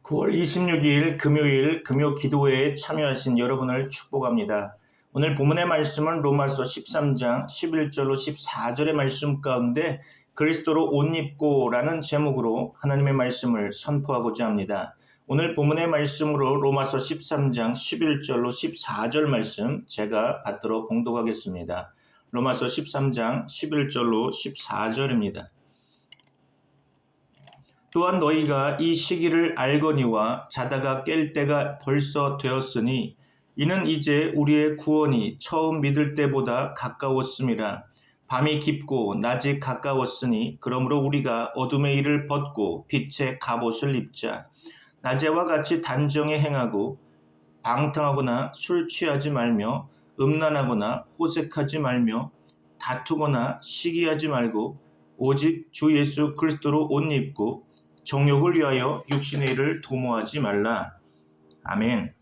9월 26일 금요일 금요 기도회에 참여하신 여러분을 축복합니다. 오늘 본문의 말씀은 로마서 13장 11절로 14절의 말씀 가운데 그리스도로 옷 입고라는 제목으로 하나님의 말씀을 선포하고자 합니다. 오늘 본문의 말씀으로 로마서 13장 11절로 14절 말씀 제가 받도록 봉독하겠습니다. 로마서 13장 11절로 14절입니다. 또한 너희가 이 시기를 알거니와 자다가 깰 때가 벌써 되었으니 이는 이제 우리의 구원이 처음 믿을 때보다 가까웠음이라. 밤이 깊고 낮이 가까웠으니 그러므로 우리가 어둠의 일을 벗고 빛의 갑옷을 입자. 낮에와 같이 단정히 행하고 방탕하거나 술 취하지 말며 음란하거나 호색하지 말며 다투거나 시기하지 말고 오직 주 예수 그리스도로 옷 입고 정욕을 위하여 육신의 일을 도모하지 말라. 아멘.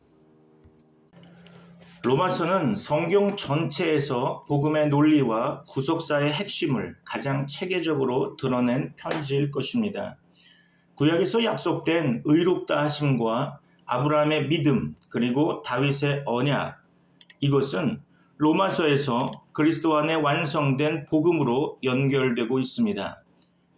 로마서는 성경 전체에서 복음의 논리와 구속사의 핵심을 가장 체계적으로 드러낸 편지일 것입니다. 구약에서 약속된 의롭다 하심과 아브라함의 믿음 그리고 다윗의 언약, 이것은 로마서에서 그리스도 안에 완성된 복음으로 연결되고 있습니다.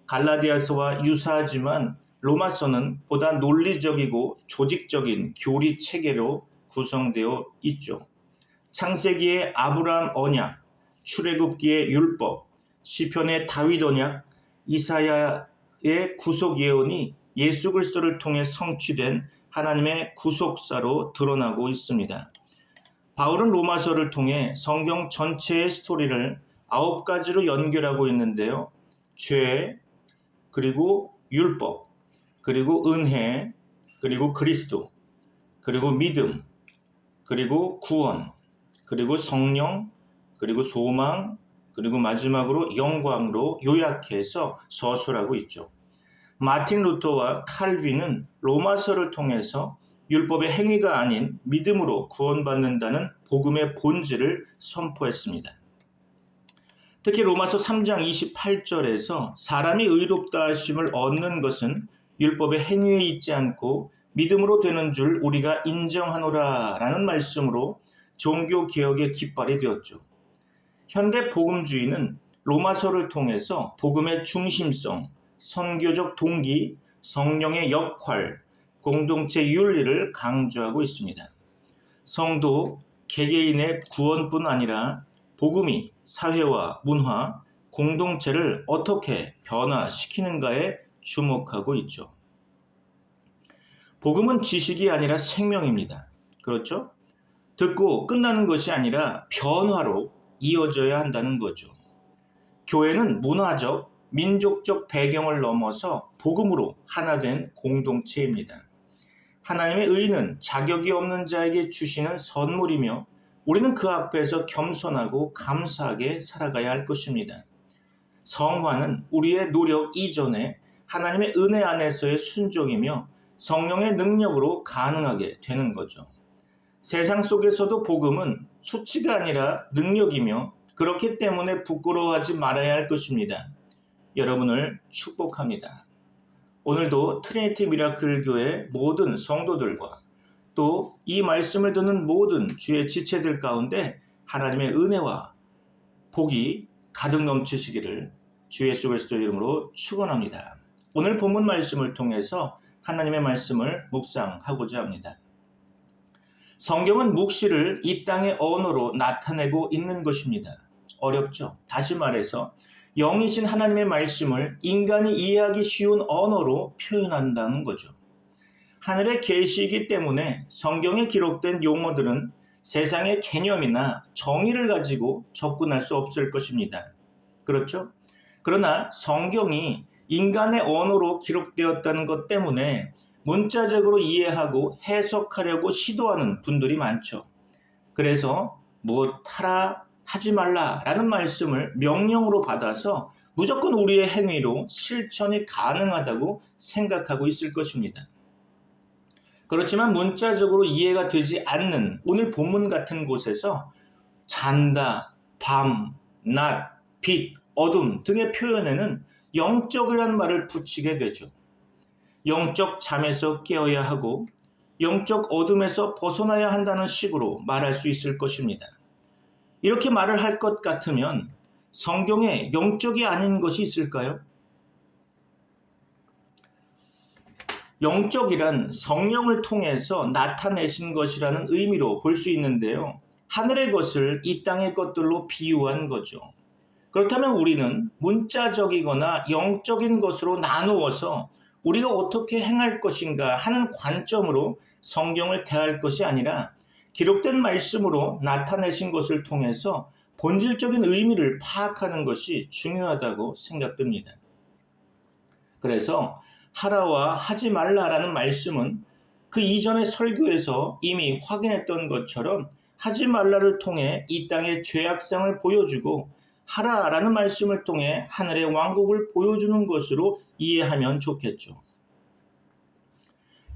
갈라디아서와 유사하지만 로마서는 보다 논리적이고 조직적인 교리 체계로 구성되어 있죠. 창세기의 아브라함 언약, 출애굽기의 율법, 시편의 다윗 언약, 이사야의 구속 예언이 예수 그리스도를 통해 성취된 하나님의 구속사로 드러나고 있습니다. 바울은 로마서를 통해 성경 전체의 스토리를 9가지로 연결하고 있는데요. 죄, 그리고 율법, 그리고 은혜, 그리고 그리스도, 그리고 믿음, 그리고 구원, 그리고 성령, 그리고 소망, 그리고 마지막으로 영광으로 요약해서 서술하고 있죠. 마틴 루터와 칼빈은 로마서를 통해서 율법의 행위가 아닌 믿음으로 구원받는다는 복음의 본질을 선포했습니다. 특히 로마서 3장 28절에서 사람이 의롭다 하심을 얻는 것은 율법의 행위에 있지 않고 믿음으로 되는 줄 우리가 인정하노라 라는 말씀으로 종교개혁의 깃발이 되었죠. 현대 복음주의는 로마서를 통해서 복음의 중심성, 선교적 동기, 성령의 역할, 공동체 윤리를 강조하고 있습니다. 성도, 개개인의 구원뿐 아니라 복음이 사회와 문화, 공동체를 어떻게 변화시키는가에 주목하고 있죠. 복음은 지식이 아니라 생명입니다. 그렇죠? 듣고 끝나는 것이 아니라 변화로 이어져야 한다는 거죠. 교회는 문화적, 민족적 배경을 넘어서 복음으로 하나 된 공동체입니다. 하나님의 의는 자격이 없는 자에게 주시는 선물이며 우리는 그 앞에서 겸손하고 감사하게 살아가야 할 것입니다. 성화는 우리의 노력 이전에 하나님의 은혜 안에서의 순종이며 성령의 능력으로 가능하게 되는 거죠. 세상 속에서도 복음은 수치가 아니라 능력이며 그렇기 때문에 부끄러워하지 말아야 할 것입니다. 여러분을 축복합니다. 오늘도 트리니티 미라클 교회 모든 성도들과 또 이 말씀을 듣는 모든 주의 지체들 가운데 하나님의 은혜와 복이 가득 넘치시기를 주 예수 그리스도의 이름으로 축원합니다. 오늘 본문 말씀을 통해서 하나님의 말씀을 묵상하고자 합니다. 성경은 묵시를 이 땅의 언어로 나타내고 있는 것입니다. 어렵죠? 다시 말해서 영이신 하나님의 말씀을 인간이 이해하기 쉬운 언어로 표현한다는 거죠. 하늘의 계시이기 때문에 성경에 기록된 용어들은 세상의 개념이나 정의를 가지고 접근할 수 없을 것입니다. 그렇죠? 그러나 성경이 인간의 언어로 기록되었다는 것 때문에 문자적으로 이해하고 해석하려고 시도하는 분들이 많죠. 그래서 하라, 하지 말라라는 말씀을 명령으로 받아서 무조건 우리의 행위로 실천이 가능하다고 생각하고 있을 것입니다. 그렇지만 문자적으로 이해가 되지 않는 오늘 본문 같은 곳에서 잔다, 밤, 낮, 빛, 어둠 등의 표현에는 영적이라는 말을 붙이게 되죠. 영적 잠에서 깨어야 하고 영적 어둠에서 벗어나야 한다는 식으로 말할 수 있을 것입니다. 이렇게 말을 할 것 같으면 성경에 영적이 아닌 것이 있을까요? 영적이란 성령을 통해서 나타내신 것이라는 의미로 볼 수 있는데요. 하늘의 것을 이 땅의 것들로 비유한 거죠. 그렇다면 우리는 문자적이거나 영적인 것으로 나누어서 우리가 어떻게 행할 것인가 하는 관점으로 성경을 대할 것이 아니라 기록된 말씀으로 나타내신 것을 통해서 본질적인 의미를 파악하는 것이 중요하다고 생각됩니다. 그래서 하라와 하지 말라라는 말씀은 그 이전의 설교에서 이미 확인했던 것처럼 하지 말라를 통해 이 땅의 죄악성을 보여주고 하라라는 말씀을 통해 하늘의 왕국을 보여주는 것으로 이해하면 좋겠죠.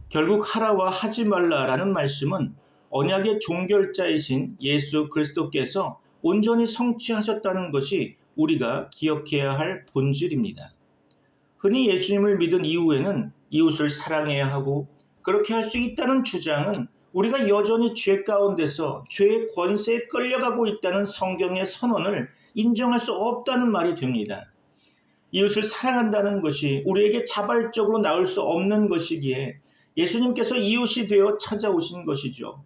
결국 하라와 하지 말라라는 말씀은 언약의 종결자이신 예수 그리스도께서 온전히 성취하셨다는 것이 우리가 기억해야 할 본질입니다. 흔히 예수님을 믿은 이후에는 이웃을 사랑해야 하고 그렇게 할 수 있다는 주장은 우리가 여전히 죄 가운데서 죄의 권세에 끌려가고 있다는 성경의 선언을 인정할 수 없다는 말이 됩니다. 이웃을 사랑한다는 것이 우리에게 자발적으로 나올 수 없는 것이기에 예수님께서 이웃이 되어 찾아오신 것이죠.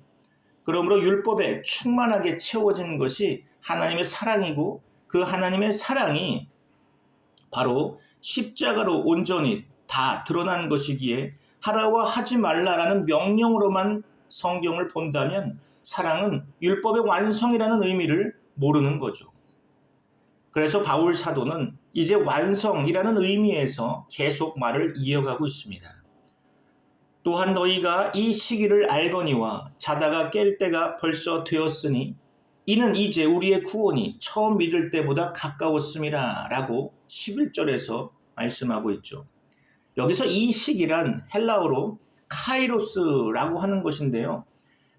그러므로 율법에 충만하게 채워진 것이 하나님의 사랑이고 그 하나님의 사랑이 바로 십자가로 온전히 다 드러난 것이기에 하라와 하지 말라라는 명령으로만 성경을 본다면 사랑은 율법의 완성이라는 의미를 모르는 거죠. 그래서 바울 사도는 이제 완성이라는 의미에서 계속 말을 이어가고 있습니다. 또한 너희가 이 시기를 알거니와 자다가 깰 때가 벌써 되었으니 이는 이제 우리의 구원이 처음 믿을 때보다 가까웠음이라 라고 11절에서 말씀하고 있죠. 여기서 이 시기란 헬라어로 카이로스라고 하는 것인데요.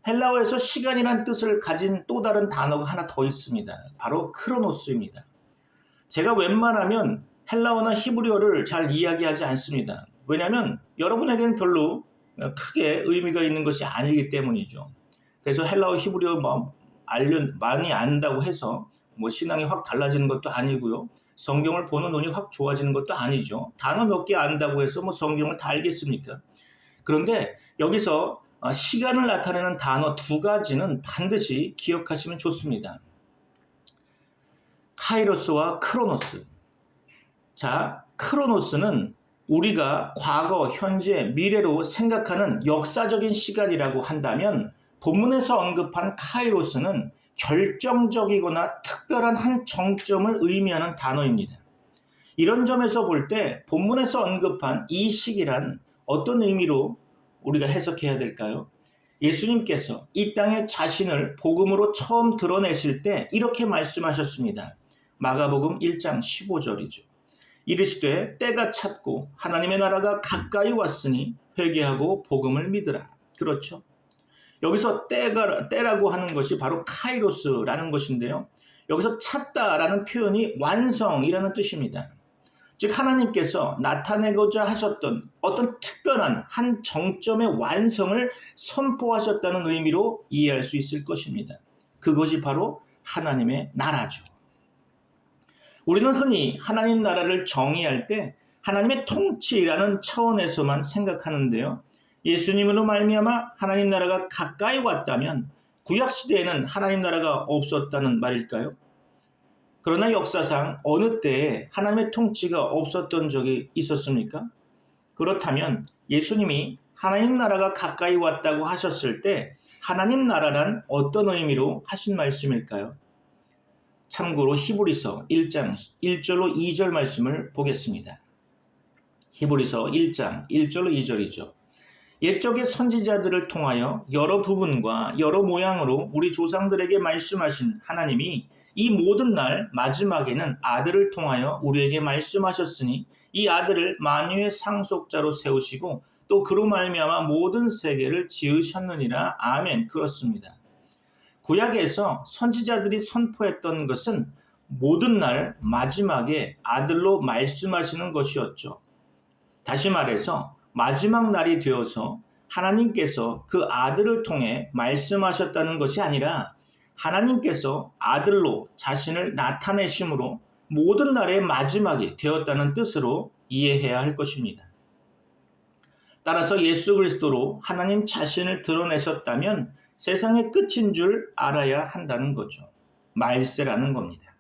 헬라어에서 시간이란 뜻을 가진 또 다른 단어가 하나 더 있습니다. 바로 크로노스입니다. 제가 웬만하면 헬라어나 히브리어를 잘 이야기하지 않습니다. 왜냐하면 여러분에게는 별로 크게 의미가 있는 것이 아니기 때문이죠. 그래서 헬라어, 히브리어 많이 안다고 해서 신앙이 확 달라지는 것도 아니고요. 성경을 보는 눈이 확 좋아지는 것도 아니죠. 단어 몇 개 안다고 해서 성경을 다 알겠습니까? 그런데 여기서 시간을 나타내는 단어 두 가지는 반드시 기억하시면 좋습니다. 카이로스와 크로노스. 자, 크로노스는 우리가 과거, 현재, 미래로 생각하는 역사적인 시간이라고 한다면 본문에서 언급한 카이로스는 결정적이거나 특별한 한 정점을 의미하는 단어입니다. 이런 점에서 볼 때 본문에서 언급한 이 시기란 어떤 의미로 우리가 해석해야 될까요? 예수님께서 이 땅에 자신을 복음으로 처음 드러내실 때 이렇게 말씀하셨습니다. 마가복음 1장 15절이죠. 이르시되 때가 찼고 하나님의 나라가 가까이 왔으니 회개하고 복음을 믿으라. 그렇죠? 여기서 때라고 하는 것이 바로 카이로스라는 것인데요. 여기서 찼다라는 표현이 완성이라는 뜻입니다. 즉 하나님께서 나타내고자 하셨던 어떤 특별한 한 정점의 완성을 선포하셨다는 의미로 이해할 수 있을 것입니다. 그것이 바로 하나님의 나라죠. 우리는 흔히 하나님 나라를 정의할 때 하나님의 통치라는 차원에서만 생각하는데요. 예수님으로 말미암아 하나님 나라가 가까이 왔다면 구약 시대에는 하나님 나라가 없었다는 말일까요? 그러나 역사상 어느 때에 하나님의 통치가 없었던 적이 있었습니까? 그렇다면 예수님이 하나님 나라가 가까이 왔다고 하셨을 때 하나님 나라란 어떤 의미로 하신 말씀일까요? 참고로 히브리서 1장 1절로 2절 말씀을 보겠습니다. 히브리서 1장 1절로 2절이죠. 옛적의 선지자들을 통하여 여러 부분과 여러 모양으로 우리 조상들에게 말씀하신 하나님이 이 모든 날 마지막에는 아들을 통하여 우리에게 말씀하셨으니 이 아들을 만유의 상속자로 세우시고 또 그로 말미암아 모든 세계를 지으셨느니라. 아멘. 그렇습니다. 구약에서 선지자들이 선포했던 것은 모든 날 마지막에 아들로 말씀하시는 것이었죠. 다시 말해서 마지막 날이 되어서 하나님께서 그 아들을 통해 말씀하셨다는 것이 아니라 하나님께서 아들로 자신을 나타내심으로 모든 날의 마지막이 되었다는 뜻으로 이해해야 할 것입니다. 따라서 예수 그리스도로 하나님 자신을 드러내셨다면 세상의 끝인 줄 알아야 한다는 거죠. 말세라는 겁니다.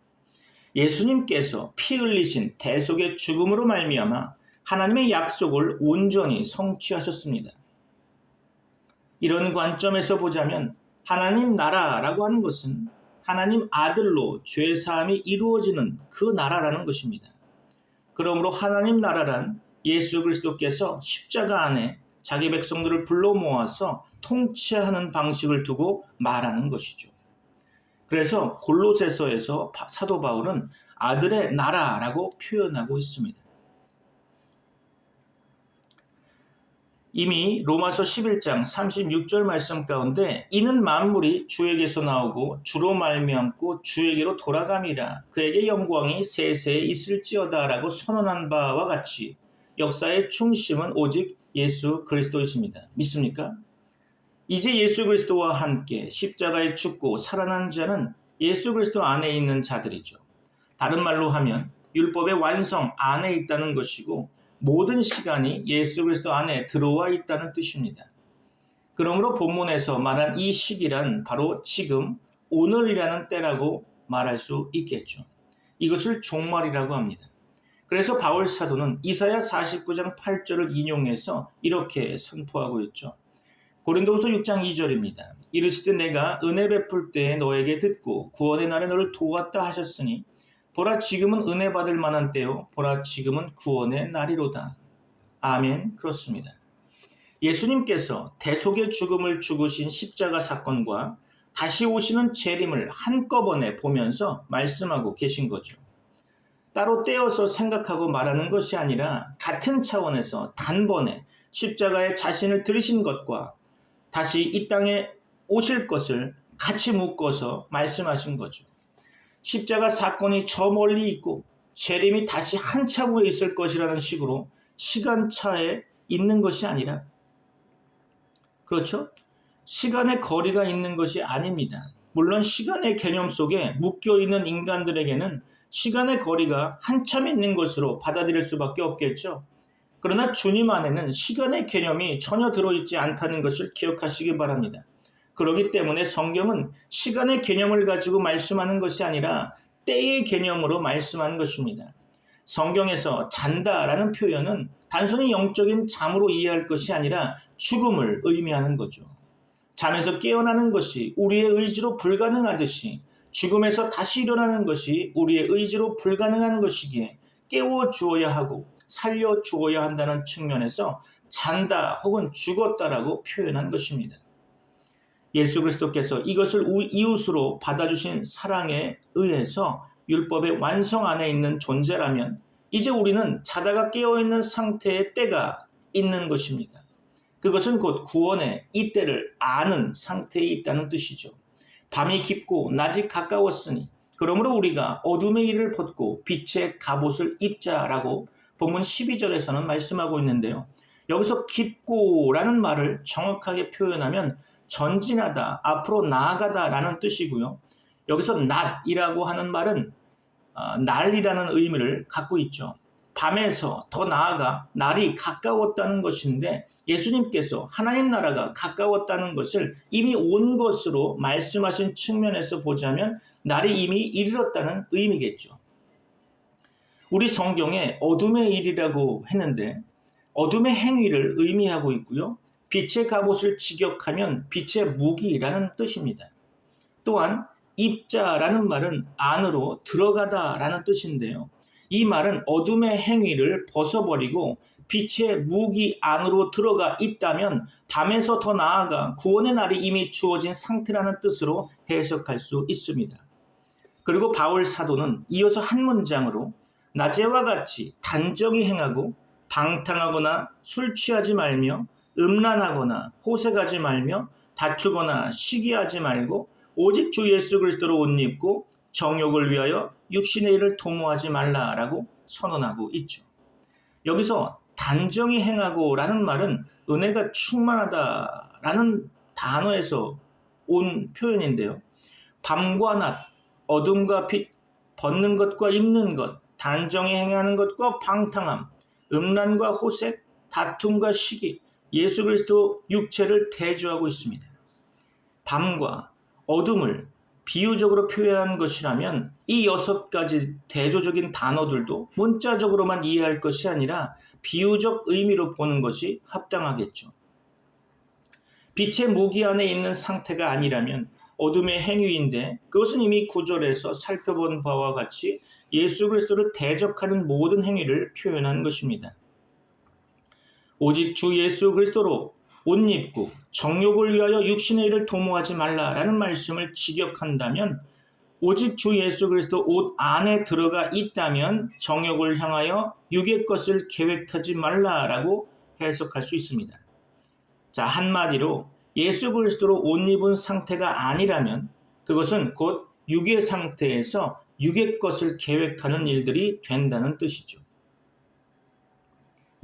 예수님께서 피 흘리신 대속의 죽음으로 말미암아 하나님의 약속을 온전히 성취하셨습니다. 이런 관점에서 보자면 하나님 나라라고 하는 것은 하나님 아들로 죄사함이 이루어지는 그 나라라는 것입니다. 그러므로 하나님 나라란 예수 그리스도께서 십자가 안에 자기 백성들을 불러 모아서 통치하는 방식을 두고 말하는 것이죠. 그래서 골로새서에서 사도 바울은 아들의 나라라고 표현하고 있습니다. 이미 로마서 11장 36절 말씀 가운데 이는 만물이 주에게서 나오고 주로 말미암고 주에게로 돌아감이라 그에게 영광이 세세에 있을지어다 라고 선언한 바와 같이 역사의 중심은 오직 예수 그리스도이십니다. 믿습니까? 이제 예수 그리스도와 함께 십자가에 죽고 살아난 자는 예수 그리스도 안에 있는 자들이죠. 다른 말로 하면 율법의 완성 안에 있다는 것이고 모든 시간이 예수 그리스도 안에 들어와 있다는 뜻입니다. 그러므로 본문에서 말한 이 시기란 바로 지금 오늘이라는 때라고 말할 수 있겠죠. 이것을 종말이라고 합니다. 그래서 바울 사도는 이사야 49장 8절을 인용해서 이렇게 선포하고 있죠. 고린도후서 6장 2절입니다. 이르시되 내가 은혜 베풀 때에 너에게 듣고 구원의 날에 너를 도왔다 하셨으니 보라 지금은 은혜 받을 만한 때요 보라 지금은 구원의 날이로다. 아멘. 그렇습니다. 예수님께서 대속의 죽음을 죽으신 십자가 사건과 다시 오시는 재림을 한꺼번에 보면서 말씀하고 계신 거죠. 따로 떼어서 생각하고 말하는 것이 아니라 같은 차원에서 단번에 십자가에 자신을 들이신 것과 다시 이 땅에 오실 것을 같이 묶어서 말씀하신 거죠. 십자가 사건이 저 멀리 있고 재림이 다시 한참 후에 있을 것이라는 식으로 시간차에 있는 것이 아니라, 그렇죠? 시간의 거리가 있는 것이 아닙니다. 물론 시간의 개념 속에 묶여있는 인간들에게는 시간의 거리가 한참 있는 것으로 받아들일 수밖에 없겠죠. 그러나 주님 안에는 시간의 개념이 전혀 들어있지 않다는 것을 기억하시기 바랍니다. 그렇기 때문에 성경은 시간의 개념을 가지고 말씀하는 것이 아니라 때의 개념으로 말씀하는 것입니다. 성경에서 잔다라는 표현은 단순히 영적인 잠으로 이해할 것이 아니라 죽음을 의미하는 거죠. 잠에서 깨어나는 것이 우리의 의지로 불가능하듯이 죽음에서 다시 일어나는 것이 우리의 의지로 불가능한 것이기에 깨워주어야 하고 살려주어야 한다는 측면에서 잔다 혹은 죽었다라고 표현한 것입니다. 예수 그리스도께서 이것을 이웃으로 받아주신 사랑에 의해서 율법의 완성 안에 있는 존재라면 이제 우리는 자다가 깨어있는 상태의 때가 있는 것입니다. 그것은 곧 구원의 이때를 아는 상태에 있다는 뜻이죠. 밤이 깊고 낮이 가까웠으니 그러므로 우리가 어둠의 일을 벗고 빛의 갑옷을 입자라고 본문 12절에서는 말씀하고 있는데요. 여기서 깊고라는 말을 정확하게 표현하면 전진하다, 앞으로 나아가다 라는 뜻이고요. 여기서 낮이라고 하는 말은 날이라는 의미를 갖고 있죠. 밤에서 더 나아가 날이 가까웠다는 것인데 예수님께서 하나님 나라가 가까웠다는 것을 이미 온 것으로 말씀하신 측면에서 보자면 날이 이미 이르렀다는 의미겠죠. 우리 성경에 어둠의 일이라고 했는데 어둠의 행위를 의미하고 있고요. 빛의 갑옷을 직역하면 빛의 무기라는 뜻입니다. 또한 입자라는 말은 안으로 들어가다라는 뜻인데요. 이 말은 어둠의 행위를 벗어버리고 빛의 무기 안으로 들어가 있다면 밤에서 더 나아가 구원의 날이 이미 주어진 상태라는 뜻으로 해석할 수 있습니다. 그리고 바울 사도는 이어서 한 문장으로 낮에와 같이 단정히 행하고 방탕하거나 술 취하지 말며 음란하거나 호색하지 말며 다투거나 시기하지 말고 오직 주 예수 그리스도로 옷 입고 정욕을 위하여 육신의 일을 도모하지 말라라고 선언하고 있죠. 여기서 단정히 행하고 라는 말은 은혜가 충만하다 라는 단어에서 온 표현인데요. 밤과 낮, 어둠과 빛, 벗는 것과 입는 것, 단정히 행하는 것과 방탕함, 음란과 호색, 다툼과 시기, 예수 그리스도 육체를 대조하고 있습니다. 밤과 어둠을 비유적으로 표현한 것이라면 이 6가지 대조적인 단어들도 문자적으로만 이해할 것이 아니라 비유적 의미로 보는 것이 합당하겠죠. 빛의 무기 안에 있는 상태가 아니라면 어둠의 행위인데 그것은 이미 구절에서 살펴본 바와 같이 예수 그리스도를 대적하는 모든 행위를 표현한 것입니다. 오직 주 예수 그리스도로 옷 입고 정욕을 위하여 육신의 일을 도모하지 말라라는 말씀을 직역한다면 오직 주 예수 그리스도 옷 안에 들어가 있다면 정욕을 향하여 육의 것을 계획하지 말라라고 해석할 수 있습니다. 자, 한마디로 예수 그리스도로 옷 입은 상태가 아니라면 그것은 곧 육의 상태에서 육의 것을 계획하는 일들이 된다는 뜻이죠.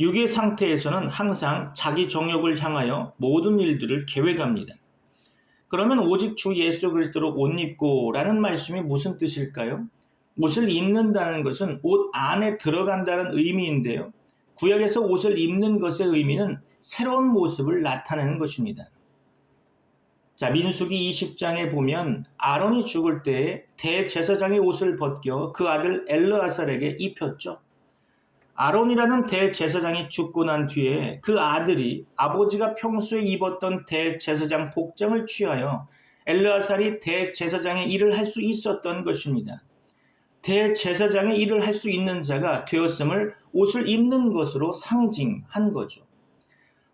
육의 상태에서는 항상 자기 정욕을 향하여 모든 일들을 계획합니다. 그러면 오직 주 예수 그리스도로 옷 입고 라는 말씀이 무슨 뜻일까요? 옷을 입는다는 것은 옷 안에 들어간다는 의미인데요. 구약에서 옷을 입는 것의 의미는 새로운 모습을 나타내는 것입니다. 자, 민수기 20장에 보면 아론이 죽을 때에 대제사장의 옷을 벗겨 그 아들 엘르아살에게 입혔죠. 아론이라는 대제사장이 죽고 난 뒤에 그 아들이 아버지가 평소에 입었던 대제사장 복장을 취하여 엘르아살이 대제사장의 일을 할 수 있었던 것입니다. 대제사장의 일을 할 수 있는 자가 되었음을 옷을 입는 것으로 상징한 거죠.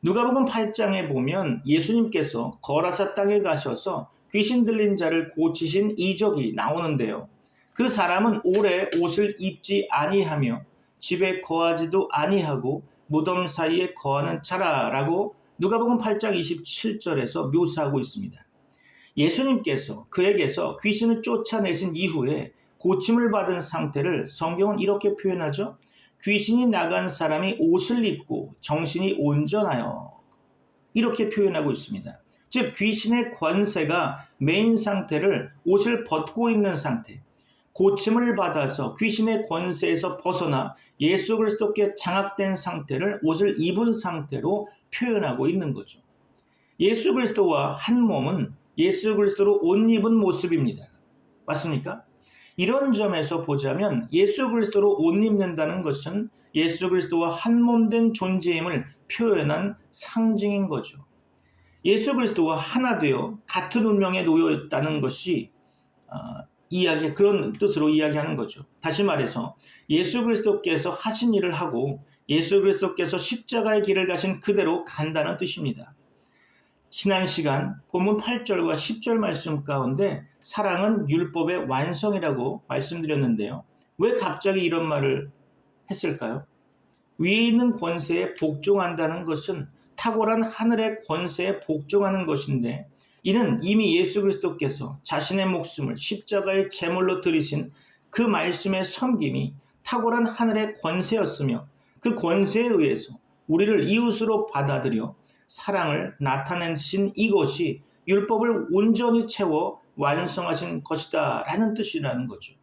누가복음 8장에 보면 예수님께서 거라사 땅에 가셔서 귀신 들린 자를 고치신 이적이 나오는데요. 그 사람은 오래 옷을 입지 아니하며 집에 거하지도 아니하고 무덤 사이에 거하는 자라라고 누가복음 8장 27절에서 묘사하고 있습니다. 예수님께서 그에게서 귀신을 쫓아내신 이후에 고침을 받은 상태를 성경은 이렇게 표현하죠. 귀신이 나간 사람이 옷을 입고 정신이 온전하여 이렇게 표현하고 있습니다. 즉 귀신의 권세가 메인 상태를 옷을 벗고 있는 상태, 고침을 받아서 귀신의 권세에서 벗어나 예수 그리스도께 장악된 상태를 옷을 입은 상태로 표현하고 있는 거죠. 예수 그리스도와 한 몸은 예수 그리스도로 옷 입은 모습입니다. 맞습니까? 이런 점에서 보자면 예수 그리스도로 옷 입는다는 것은 예수 그리스도와 한 몸 된 존재임을 표현한 상징인 거죠. 예수 그리스도와 하나 되어 같은 운명에 놓여 있다는 것이 그런 뜻으로 이야기하는 거죠. 다시 말해서 예수 그리스도께서 하신 일을 하고 예수 그리스도께서 십자가의 길을 가신 그대로 간다는 뜻입니다. 지난 시간 본문 8절과 10절 말씀 가운데 사랑은 율법의 완성이라고 말씀드렸는데요. 왜 갑자기 이런 말을 했을까요? 위에 있는 권세에 복종한다는 것은 탁월한 하늘의 권세에 복종하는 것인데 이는 이미 예수 그리스도께서 자신의 목숨을 십자가의 제물로 드리신 그 말씀의 섬김이 탁월한 하늘의 권세였으며 그 권세에 의해서 우리를 이웃으로 받아들여 사랑을 나타내신 이것이 율법을 온전히 채워 완성하신 것이다 라는 뜻이라는 거죠.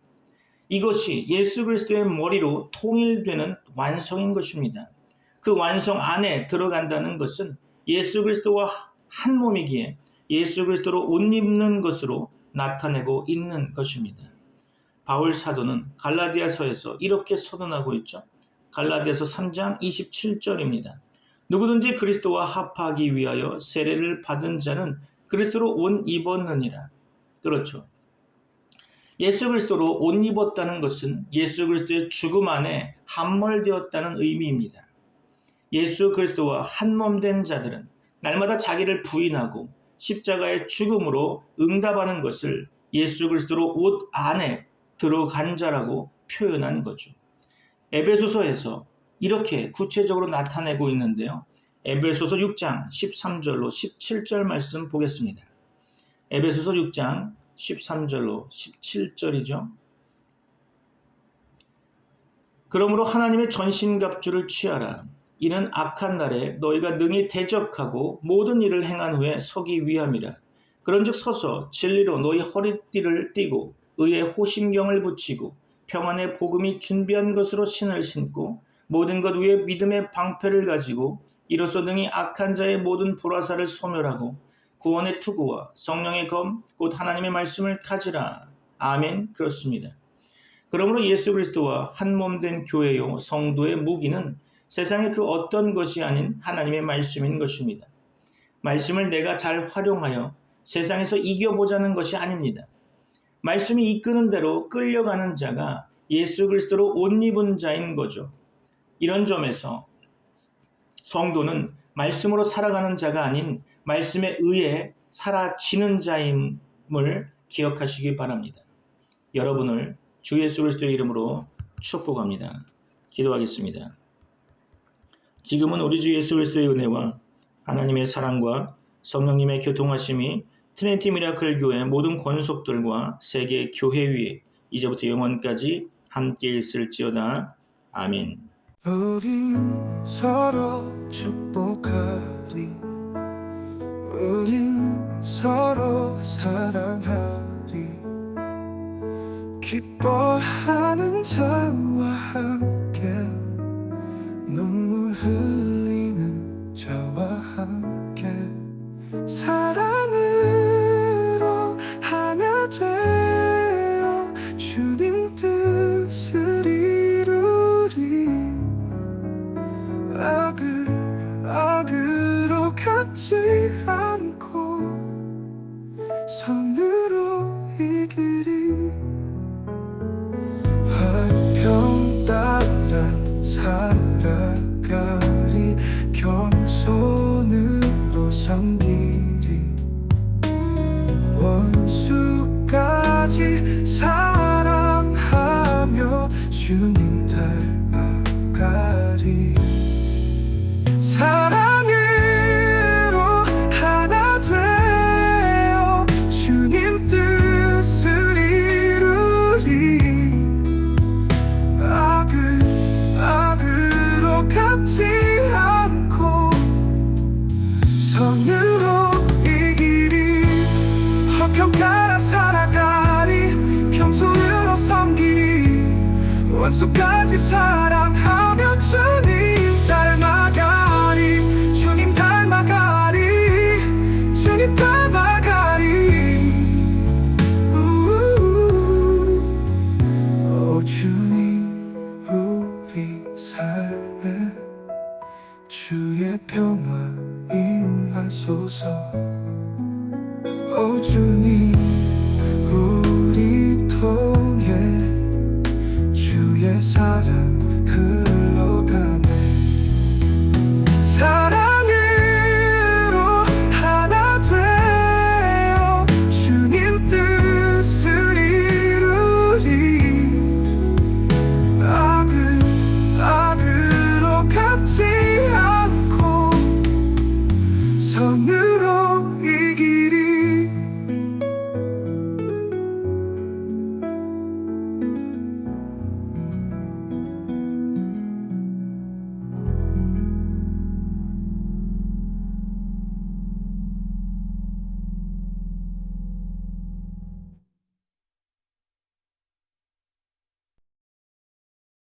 이것이 예수 그리스도의 머리로 통일되는 완성인 것입니다. 그 완성 안에 들어간다는 것은 예수 그리스도와 한 몸이기에 예수 그리스도로 옷 입는 것으로 나타내고 있는 것입니다. 바울 사도는 갈라디아서에서 이렇게 선언하고 있죠. 갈라디아서 3장 27절입니다. 누구든지 그리스도와 합하기 위하여 세례를 받은 자는 그리스도로 옷 입었느니라. 그렇죠. 예수 그리스도로 옷 입었다는 것은 예수 그리스도의 죽음 안에 함몰되었다는 의미입니다. 예수 그리스도와 한 몸 된 자들은 날마다 자기를 부인하고 십자가의 죽음으로 응답하는 것을 예수 그리스도로 옷 안에 들어간 자라고 표현한 거죠. 에베소서에서 이렇게 구체적으로 나타내고 있는데요. 에베소서 6장 13절로 17절 말씀 보겠습니다. 에베소서 6장 13절로 17절이죠. 그러므로 하나님의 전신갑주를 취하라. 이는 악한 날에 너희가 능히 대적하고 모든 일을 행한 후에 서기 위함이라. 그런즉 서서 진리로 너희 허리띠를 띠고 의의 호심경을 붙이고 평안의 복음이 준비한 것으로 신을 신고 모든 것 위에 믿음의 방패를 가지고 이로써 능히 악한 자의 모든 불화살을 소멸하고 구원의 투구와 성령의 검 곧 하나님의 말씀을 가지라. 아멘. 그렇습니다. 그러므로 예수 그리스도와 한 몸 된 교회요 성도의 무기는 세상의 그 어떤 것이 아닌 하나님의 말씀인 것입니다. 말씀을 내가 잘 활용하여 세상에서 이겨보자는 것이 아닙니다. 말씀이 이끄는 대로 끌려가는 자가 예수 그리스도로 옷 입은 자인 거죠. 이런 점에서 성도는 말씀으로 살아가는 자가 아닌 말씀에 의해 살아지는 자임을 기억하시기 바랍니다. 여러분을 주 예수 그리스도의 이름으로 축복합니다. 기도하겠습니다. 지금은 우리 주 예수 그리스도의 은혜와 하나님의 사랑과 성령님의 교통하심이 트리니티 미라클 교회 모든 권속들과 세계 교회 위에 이제부터 영원까지 함께 있을지어다. 아멘. 우리 서로 축복하리. 우리 서로 사랑하리. 기뻐하는 자와 함께 눈물 흘리는 자와 함께 사랑으로 하나 되어 주님 뜻을 이루리. 악으로 갚지 않고 선으로 이기리. 화평 따라 살아가리. 겸손으로 섬기리. 원수까지 사랑하며 주님 닮아가리. 사랑으로 하나 되어 주님 뜻을 이루리. 악으로 갚지 않고 선으로 이기리. 화평 따라 살아가리. 겸손으로 섬기리. 원수까지 사랑하며 주님 닮아가리. 주님 닮아가리. 주님 닮아가리. 오 주님 우리 삶에 주의 평화 임하소서. 오 주님